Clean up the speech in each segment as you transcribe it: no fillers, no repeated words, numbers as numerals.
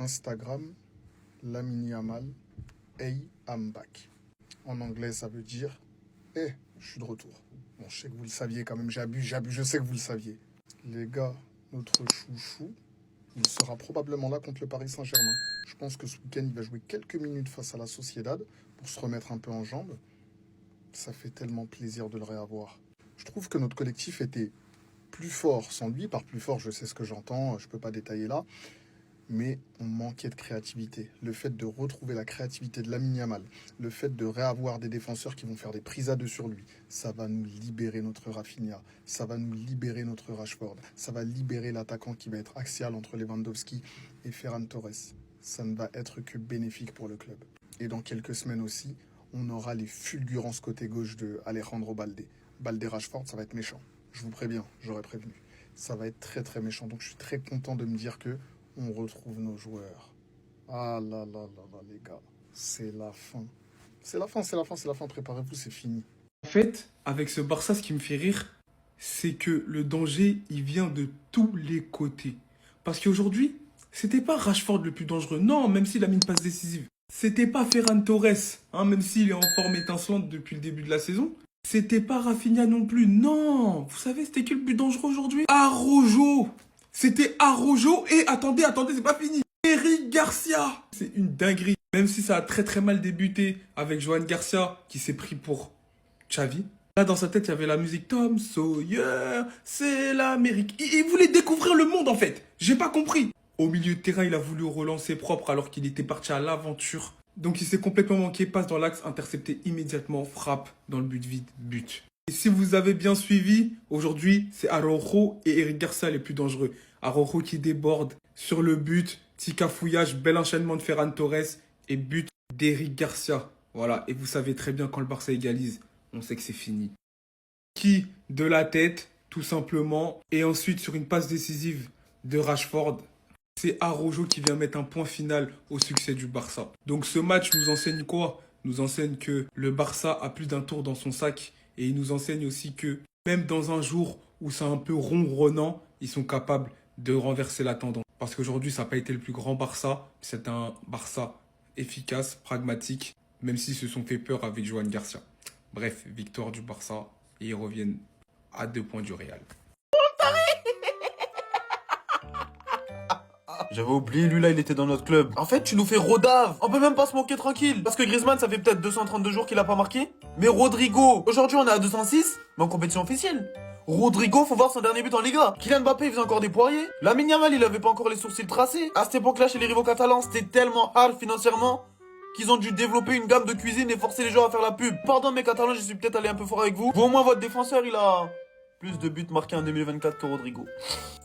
Instagram, Lamine Yamal, Hey, I'm back. En anglais, ça veut dire je suis de retour. Bon, je sais que vous le saviez quand même, j'abuse, je sais que vous le saviez. Les gars, notre chouchou, il sera probablement là contre le Paris Saint-Germain. Je pense que ce week-end, il va jouer quelques minutes face à la Sociedad pour se remettre un peu en jambes. Ça fait tellement plaisir de le réavoir. Je trouve que notre collectif était plus fort sans lui. Par plus fort, je sais ce que j'entends, je ne peux pas détailler là. Mais on manquait de créativité. Le fait de retrouver la créativité de Lamine Yamal, le fait de réavoir des défenseurs qui vont faire des prises à deux sur lui, ça va nous libérer notre Rafinha, ça va nous libérer notre Rashford, ça va libérer l'attaquant qui va être axial entre Lewandowski et Ferran Torres. Ça ne va être que bénéfique pour le club. Et dans quelques semaines aussi, on aura les fulgurances côté gauche de Alejandro Balde. Balde Rashford, ça va être méchant. Je vous préviens, j'aurais prévenu. Ça va être très très méchant. Donc je suis très content de me dire que on retrouve nos joueurs. Ah là là là là les gars, c'est la fin. C'est la fin, c'est la fin, c'est la fin. Préparez-vous, c'est fini. En fait, avec ce Barça, ce qui me fait rire, c'est que le danger, il vient de tous les côtés. Parce qu'aujourd'hui, c'était pas Rashford le plus dangereux. Non, même s'il a mis une passe décisive. C'était pas Ferran Torres, même s'il est en forme étincelante depuis le début de la saison. C'était pas Rafinha non plus. Non, vous savez, c'était qui le plus dangereux aujourd'hui? Araujo. C'était Araujo et attendez, c'est pas fini. Eric Garcia. C'est une dinguerie. Même si ça a très très mal débuté avec Johan Garcia qui s'est pris pour Xavi. Là, dans sa tête, il y avait la musique Tom Sawyer, c'est l'Amérique. Il voulait découvrir le monde, en fait. J'ai pas compris. Au milieu de terrain, il a voulu relancer propre alors qu'il était parti à l'aventure. Donc, il s'est complètement manqué, passe dans l'axe, intercepté immédiatement, frappe dans le but vide, but. Et si vous avez bien suivi, aujourd'hui, c'est Araujo et Eric Garcia les plus dangereux. Araujo qui déborde sur le but, petit cafouillage, bel enchaînement de Ferran Torres et but d'Eric Garcia. Voilà, et vous savez très bien quand le Barça égalise, on sait que c'est fini. Qui de la tête, tout simplement, et ensuite sur une passe décisive de Rashford, c'est Araujo qui vient mettre un point final au succès du Barça. Donc ce match nous enseigne quoi? Nous enseigne que le Barça a plus d'un tour dans son sac et il nous enseigne aussi que même dans un jour où c'est un peu ronronnant, ils sont capables de renverser la tendance. Parce qu'aujourd'hui, ça n'a pas été le plus grand Barça, c'est un Barça efficace, pragmatique, même s'ils se sont fait peur avec Johan Garcia. Bref, victoire du Barça et ils reviennent à 2 points du Real. J'avais oublié, lui là, il était dans notre club. En fait, tu nous fais Rodave. On peut même pas se moquer tranquille. Parce que Griezmann, ça fait peut-être 232 jours qu'il a pas marqué. Mais Rodrigo, aujourd'hui on est à 206, mais en compétition officielle. Rodrigo, faut voir son dernier but en Liga. Kylian Mbappé, il faisait encore des poiriers. Lamine Yamal, il avait pas encore les sourcils tracés. À cette époque-là, chez les rivaux catalans, c'était tellement hard financièrement qu'ils ont dû développer une gamme de cuisine et forcer les joueurs à faire la pub. Pardon mes catalans, je suis peut-être allé un peu fort avec vous. Vous, au moins, votre défenseur, il a plus de buts marqués en 2024 que Rodrigo.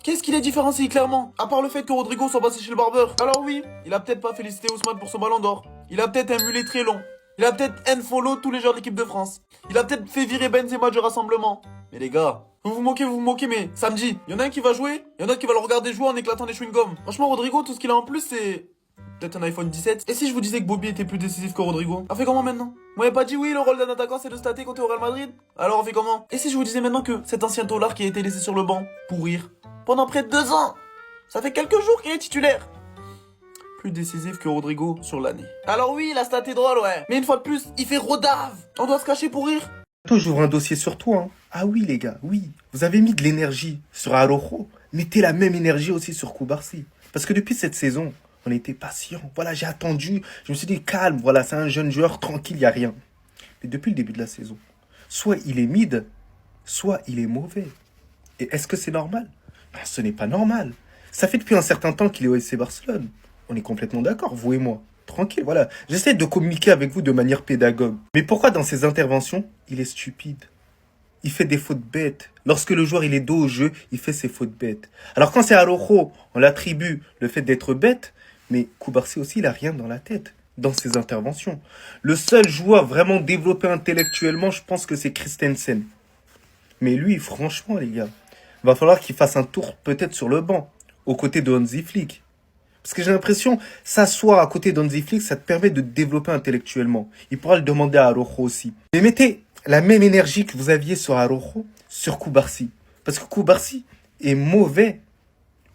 Qu'est-ce qui les différencie clairement? À part le fait que Rodrigo soit passé chez le barbeur. Alors oui, il a peut-être pas félicité Ousmane pour son ballon d'or. Il a peut-être un mulet très long. Il a peut-être unfollow tous les joueurs de l'équipe de France. Il a peut-être fait virer Benzema du rassemblement. Mais les gars, vous vous moquez, mais samedi, il y en a un qui va jouer, il y en a qui va le regarder jouer en éclatant des chewing-gums. Franchement, Rodrigo, tout ce qu'il a en plus, c'est peut-être un iPhone 17. Et si je vous disais que Bobby était plus décisif que Rodrigo? On fait comment maintenant? Vous m'avez pas dit oui, le rôle d'un attaquant c'est de stater quand t'es au Real Madrid? Alors on fait comment? Et si je vous disais maintenant que cet ancien taulard qui a été laissé sur le banc, pourrir, pendant près de 2 ans, ça fait quelques jours qu'il est titulaire, plus décisif que Rodrigo sur l'année. Alors oui, la stat est drôle, ouais. Mais une fois de plus, il fait Rodave. On doit se cacher pour rire. Toi, j'ouvre un dossier sur toi. Ah oui, les gars, oui. Vous avez mis de l'énergie sur Araujo. Mettez la même énergie aussi sur Koubarsi. Parce que depuis cette saison, on était patient. Voilà, j'ai attendu. Je me suis dit, calme. Voilà, c'est un jeune joueur, tranquille, il n'y a rien. Mais depuis le début de la saison, soit il est mid, soit il est mauvais. Et est-ce que c'est normal? Ben, ce n'est pas normal. Ça fait depuis un certain temps qu'il est au FC Barcelone. On est complètement d'accord, vous et moi. Tranquille, voilà. J'essaie de communiquer avec vous de manière pédagogue. Mais pourquoi dans ses interventions, il est stupide? Il fait des fautes bêtes. Lorsque le joueur il est dos au jeu, il fait ses fautes bêtes. Alors quand c'est Araujo, on l'attribue le fait d'être bête, mais Koubarsi aussi, il a rien dans la tête dans ses interventions. Le seul joueur vraiment développé intellectuellement, je pense que c'est Christensen. Mais lui, franchement, les gars, va falloir qu'il fasse un tour peut-être sur le banc, aux côtés de Hansi Flick. Parce que j'ai l'impression, s'asseoir à côté d'Hansi Flick, ça te permet de te développer intellectuellement. Il pourra le demander à Araujo aussi. Mais mettez la même énergie que vous aviez sur Araujo, sur Koubarsi. Parce que Koubarsi est mauvais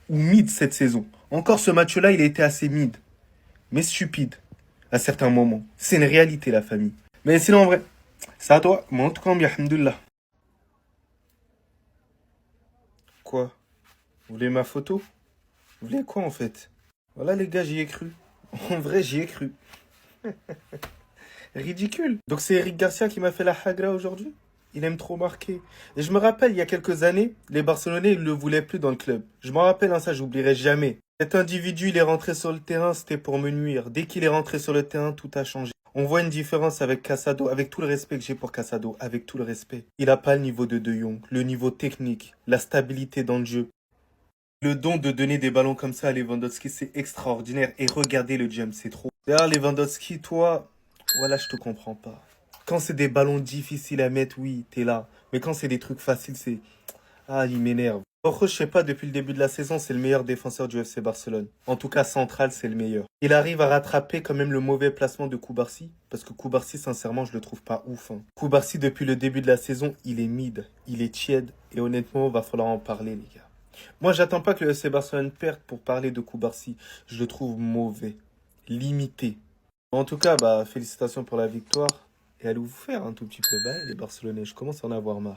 ou mid cette saison. Encore ce match-là, il a été assez mid, mais stupide à certains moments. C'est une réalité, la famille. Mais sinon, en vrai, c'est à toi. Moi, en tout cas, bien, alhamdoulilah. Quoi? Vous voulez ma photo? Vous voulez quoi, en fait? Voilà, les gars, j'y ai cru. En vrai, j'y ai cru. Ridicule. Donc c'est Eric Garcia qui m'a fait la hagra aujourd'hui? Il aime trop marquer. Et je me rappelle, il y a quelques années, les Barcelonais, ils ne le voulaient plus dans le club. Je m'en rappelle, hein, ça, j'oublierai jamais. Cet individu, il est rentré sur le terrain, c'était pour me nuire. Dès qu'il est rentré sur le terrain, tout a changé. On voit une différence avec Casado, avec tout le respect que j'ai pour Casado, avec tout le respect. Il n'a pas le niveau de Jong, le niveau technique, la stabilité dans le jeu. Le don de donner des ballons comme ça à Lewandowski, c'est extraordinaire. Et regardez le jump, c'est trop. D'ailleurs, Lewandowski, toi, voilà, je te comprends pas. Quand c'est des ballons difficiles à mettre, oui, t'es là. Mais quand c'est des trucs faciles, c'est... Ah, il m'énerve. Rojo, je sais pas, depuis le début de la saison, c'est le meilleur défenseur du FC Barcelone. En tout cas, central, c'est le meilleur. Il arrive à rattraper quand même le mauvais placement de Koubarsi. Parce que Koubarsi, sincèrement, je le trouve pas ouf. Hein. Koubarsi, depuis le début de la saison, il est mid. Il est tiède. Et honnêtement, va falloir en parler, les gars. Moi, j'attends pas que le FC Barcelone perde pour parler de Koubarsi. Je le trouve mauvais. Limité. En tout cas, bah, félicitations pour la victoire. Et allez vous faire un tout petit peu. Bah, les Barcelonais, je commence à en avoir marre.